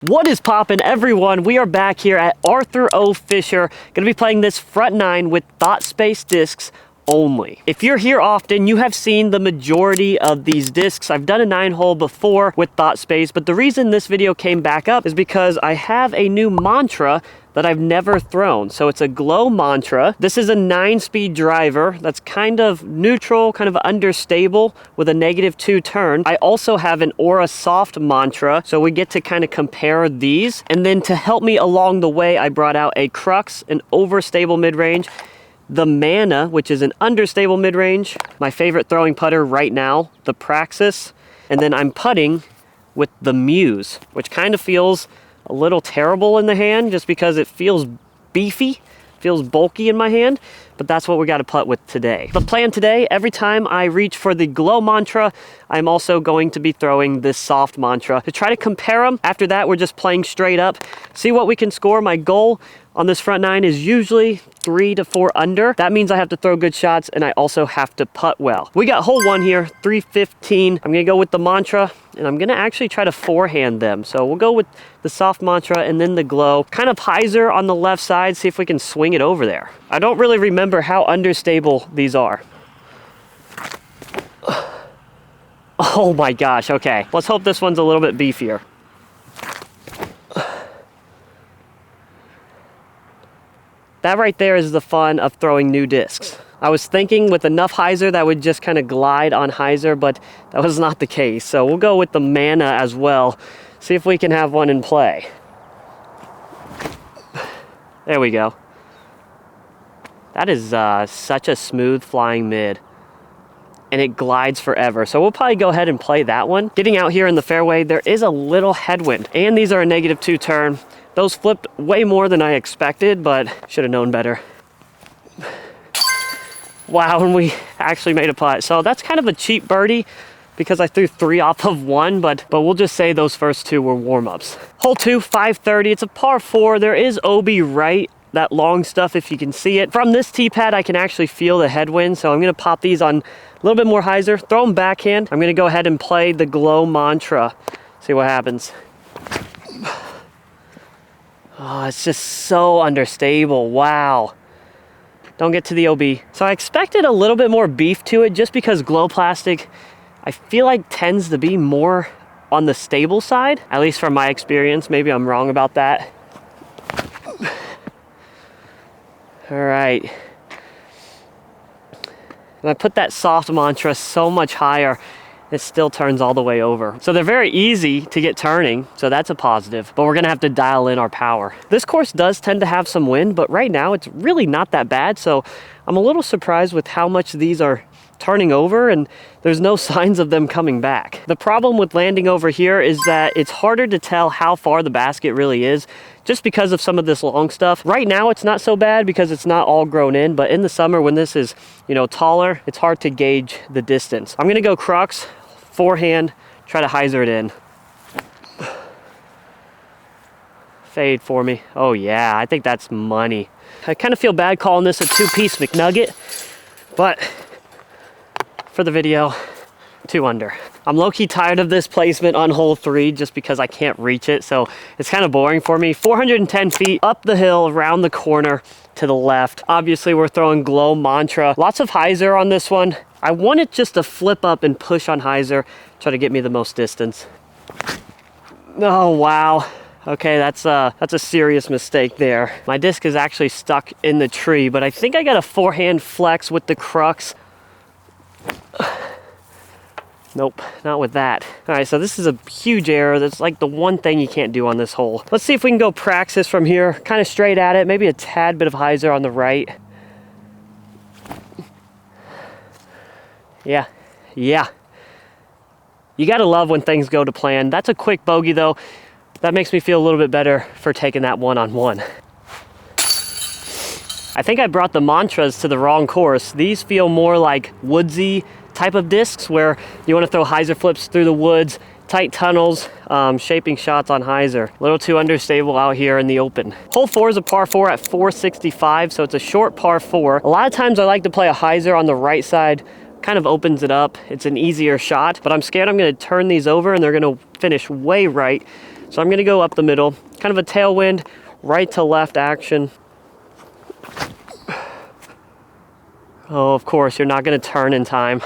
What is poppin', everyone? We are back here at Arthur O. Fisher. Gonna be playing this front nine with thought space discs only. If you're here often, you have seen the majority of these discs. I've done a 9-hole before with thought space, but the reason this video came back up is because I have a new mantra that I've never thrown. So it's a glow mantra. This is a 9-speed driver that's kind of neutral, kind of understable with a -2 turn. I also have an aura soft mantra, so we get to kind of compare these. And then to help me along the way, I brought out a crux, an overstable mid-range, the mana, which is an understable mid-range, my favorite throwing putter right now, the Praxis, and then I'm putting with the Muse, which kind of feels a little terrible in the hand just because it feels beefy, feels bulky in my hand, but that's what we got to putt with today. The plan today, every time I reach for the glow mantra, I'm also going to be throwing this soft mantra to try to compare them. After that, we're just playing straight up, see what we can score. My goal on this front nine is usually 3 to 4 under. That means I have to throw good shots and I also have to putt well. We got hole 1 here, 315. I'm gonna go with the mantra and I'm gonna actually try to forehand them. So we'll go with the soft mantra and then the glow. Kind of hyzer on the left side, see if we can swing it over there. I don't really remember how understable these are. Oh my gosh, okay. Let's hope this one's a little bit beefier. That right there is the fun of throwing new discs. I was thinking with enough hyzer that would just kind of glide on hyzer, but that was not the case. So we'll go with the mana as well. See if we can have one in play. There we go. That is such a smooth flying mid. And it glides forever. So we'll probably go ahead and play that one. Getting out here in the fairway, there is a little headwind. And these are a -2 turn. Those flipped way more than I expected, but should have known better. Wow, and we actually made a putt. So that's kind of a cheap birdie because I threw 3 off of 1, but we'll just say those first 2 were warm-ups. Hole 2, 530, it's a par 4. There is OB right, that long stuff if you can see it. From this tee pad, I can actually feel the headwind, so I'm gonna pop these on a little bit more hyzer, throw them backhand. I'm gonna go ahead and play the glow mantra, see what happens. Oh, it's just so understable, wow. Don't get to the OB. So I expected a little bit more beef to it just because glow plastic, I feel like tends to be more on the stable side, at least from my experience. Maybe I'm wrong about that. All right. And I put that soft mantra so much higher, it still turns all the way over. So they're very easy to get turning, so that's a positive, but we're gonna have to dial in our power. This course does tend to have some wind, but right now it's really not that bad, so I'm a little surprised with how much these are turning over and there's no signs of them coming back. The problem with landing over here is that it's harder to tell how far the basket really is just because of some of this long stuff. Right now it's not so bad because it's not all grown in, but in the summer when this is, you know, taller, it's hard to gauge the distance. I'm gonna go crux, forehand, try to hyzer it in. Fade for me. Oh yeah, I think that's money. I kind of feel bad calling this a 2-piece McNugget, but for the video, 2 under. I'm low-key tired of this placement on hole 3 just because I can't reach it, so it's kind of boring for me. 410 feet up the hill, around the corner to the left. Obviously, we're throwing glow mantra. Lots of hyzer on this one. I want it just to flip up and push on hyzer, try to get me the most distance. Oh, wow. Okay, that's a serious mistake there. My disc is actually stuck in the tree, but I think I got a forehand flex with the crux. Nope, not with that. All right, so this is a huge error. That's like the one thing you can't do on this hole. Let's see if we can go Praxis from here, kind of straight at it, maybe a tad bit of hyzer on the right. Yeah. You gotta love when things go to plan. That's a quick bogey though. That makes me feel a little bit better for taking that one-on-one. I think I brought the mantras to the wrong course. These feel more like woodsy type of discs where you want to throw hyzer flips through the woods, tight tunnels, shaping shots on hyzer. A little too understable out here in the open. Hole 4 is a par 4 at 465, so it's a short par 4. A lot of times I like to play a hyzer on the right side, kind of opens it up. It's an easier shot, but I'm scared I'm going to turn these over and they're going to finish way right. So I'm gonna go up the middle, kind of a tailwind, right to left action. Oh, of course, you're not gonna turn in time.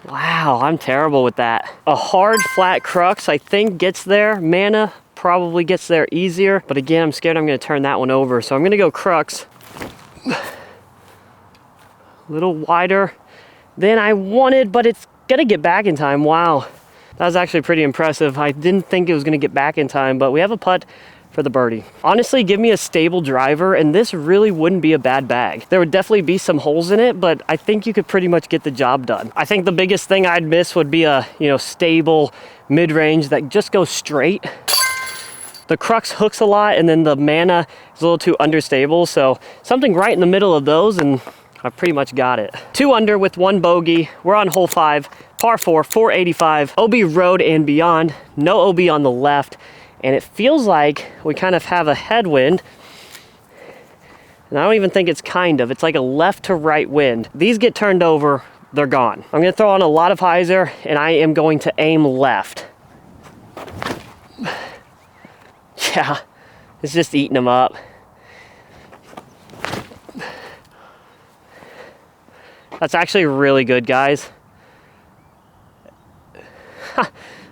Wow, I'm terrible with that. A hard, flat crux, I think, gets there. Mana probably gets there easier, but again, I'm scared I'm gonna turn that one over. So I'm gonna go crux. A little wider than I wanted, but it's gonna get back in time. Wow, that was actually pretty impressive. I didn't think it was gonna get back in time, but we have a putt for the birdie. Honestly, give me a stable driver and this really wouldn't be a bad bag. There would definitely be some holes in it, but I think you could pretty much get the job done. I think the biggest thing I'd miss would be a, stable mid-range that just goes straight. The crux hooks a lot and then the mana is a little too understable, so something right in the middle of those and I've pretty much got it. 2 under with 1 bogey. We're on hole 5, par 4, 485, OB road and beyond. No OB on the left. And it feels like we kind of have a headwind. And I don't even think it's it's like a left to right wind. These get turned over, they're gone. I'm gonna throw on a lot of hyzer and I am going to aim left. Yeah, it's just eating them up. That's actually really good, guys.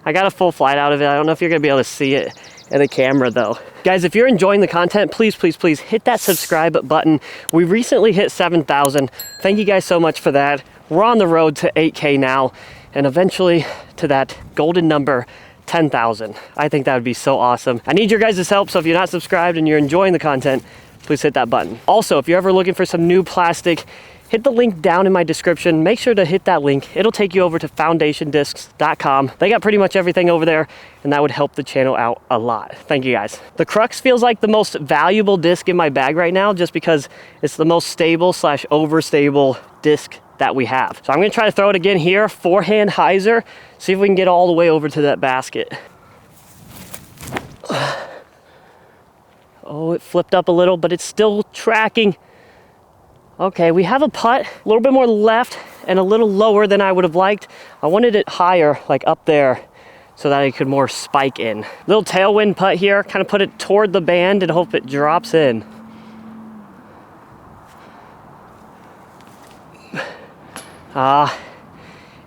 I got a full flight out of it. I don't know if you're gonna be able to see it in the camera though. Guys, if you're enjoying the content, please, please, please hit that subscribe button. We recently hit 7,000. Thank you guys so much for that. We're on the road to 8K now and eventually to that golden number, 10,000. I think that would be so awesome. I need your guys' help, so if you're not subscribed and you're enjoying the content, please hit that button. Also, if you're ever looking for some new plastic, hit the link down in my description. Make sure to hit that link. It'll take you over to foundationdiscs.com. They got pretty much everything over there, and that would help the channel out a lot. Thank you guys. The crux feels like the most valuable disc in my bag right now, just because it's the most stable / overstable disc that we have. So I'm gonna try to throw it again here, forehand hyzer, see if we can get all the way over to that basket. Oh, it flipped up a little, but it's still tracking. Okay, we have a putt, a little bit more left and a little lower than I would have liked. I wanted it higher, like up there, so that I could more spike in. Little tailwind putt here, kind of put it toward the band and hope it drops in.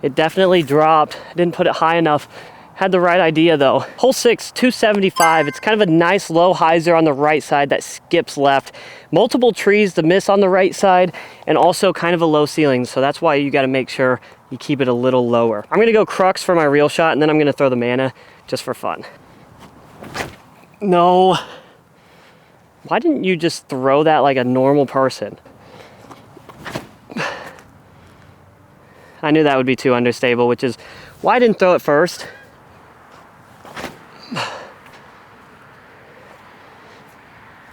It definitely dropped. I didn't put it high enough. Had the right idea though. Hole 6, 275. It's kind of a nice low hyzer on the right side that skips left. Multiple trees to miss on the right side and also kind of a low ceiling. So that's why you got to make sure you keep it a little lower. I'm going to go crux for my real shot and then I'm going to throw the mana just for fun. No. Why didn't you just throw that like a normal person? I knew that would be too understable, which is why I didn't throw it first.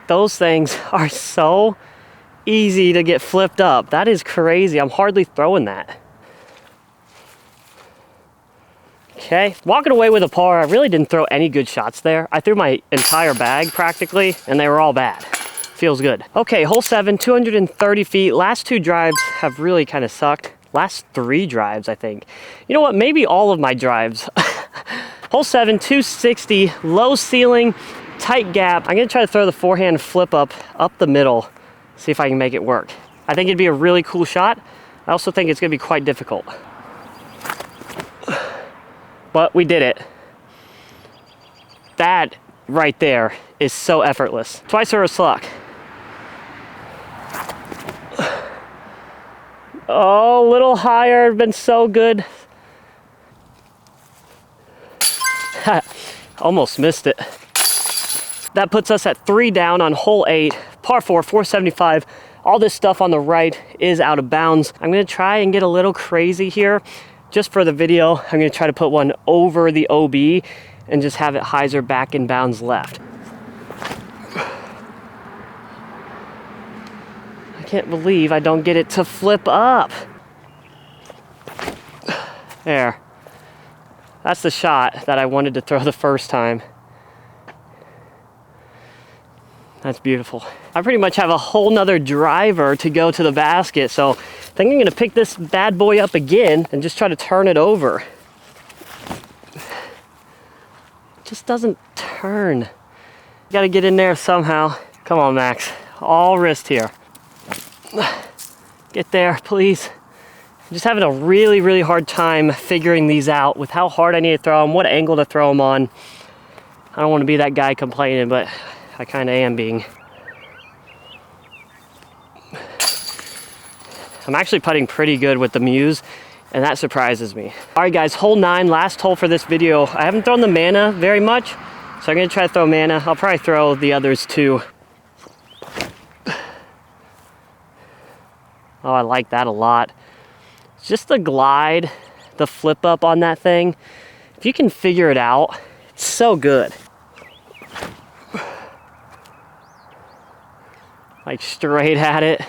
Those things are so easy to get flipped up. That is crazy. I'm hardly throwing that. Okay, walking away with a par. I really didn't throw any good shots there. I threw my entire bag practically, and they were all bad. Feels good. Okay, hole 7, 230 feet. Last 2 drives have really kind of sucked. Last 3 drives, I think. You know what? Maybe all of my drives. Hole 7, 260, low ceiling, tight gap. I'm gonna try to throw the forehand flip up the middle, see if I can make it work. I think it'd be a really cool shot. I also think it's gonna be quite difficult. But we did it. That right there is so effortless. Twice or a sluck. Oh, a little higher, been so good. Almost missed it. That puts us at 3 down on hole 8, par 4, 475. All this stuff on the right is out of bounds. I'm gonna try and get a little crazy here. Just for the video, I'm gonna try to put one over the OB and just have it hyzer back in bounds left. I can't believe I don't get it to flip up. There. That's the shot that I wanted to throw the first time. That's beautiful. I pretty much have a whole nother driver to go to the basket, so I think I'm gonna pick this bad boy up again and just try to turn it over. just doesn't turn. Gotta get in there somehow. Come on, Max. All wrist here. Get there, please. I'm just having a really, really hard time figuring these out with how hard I need to throw them, what angle to throw them on. I don't want to be that guy complaining, but I kind of am being. I'm actually putting pretty good with the Muse, and that surprises me. All right, guys, hole 9, last hole for this video. I haven't thrown the mana very much, so I'm gonna try to throw mana. I'll probably throw the others too. Oh, I like that a lot. Just the glide, the flip up on that thing. If you can figure it out, it's so good. Like straight at it.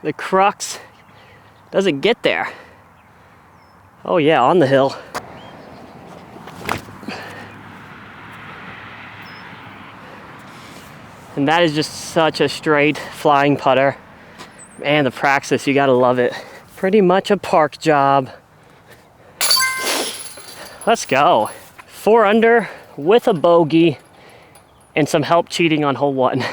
The crux doesn't get there. Oh yeah, on the hill. And that is just such a straight flying putter. Man, the praxis, you gotta love it. Pretty much a park job. Let's go. 4 under with a bogey and some help cheating on hole 1.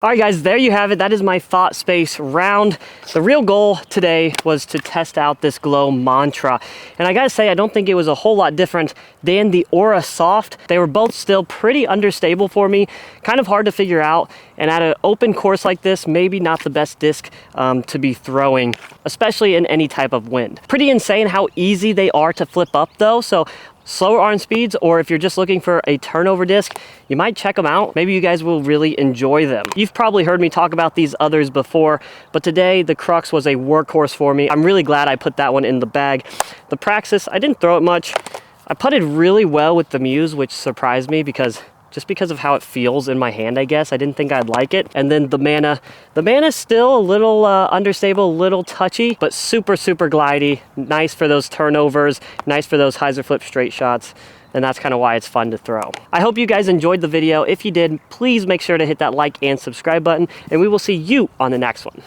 All right, guys, there you have it. That is my thought space round. The real goal today was to test out this glow mantra. And I gotta say, I don't think it was a whole lot different than the Aura Soft. They were both still pretty understable for me, kind of hard to figure out. And at an open course like this, maybe not the best disc to be throwing, especially in any type of wind. Pretty insane how easy they are to flip up though. So slower arm speeds, or if you're just looking for a turnover disc, you might check them out. Maybe you guys will really enjoy them. You've probably heard me talk about these others before, but today the Crux was a workhorse for me. I'm really glad I put that one in the bag. The Praxis, I didn't throw it much. I putted really well with the Muse, which surprised me because of how it feels in my hand, I guess. I didn't think I'd like it. And then the mana's still a little understable, a little touchy, but super, super glidey. Nice for those turnovers, nice for those hyzer flip straight shots. And that's kind of why it's fun to throw. I hope you guys enjoyed the video. If you did, please make sure to hit that like and subscribe button, and we will see you on the next one.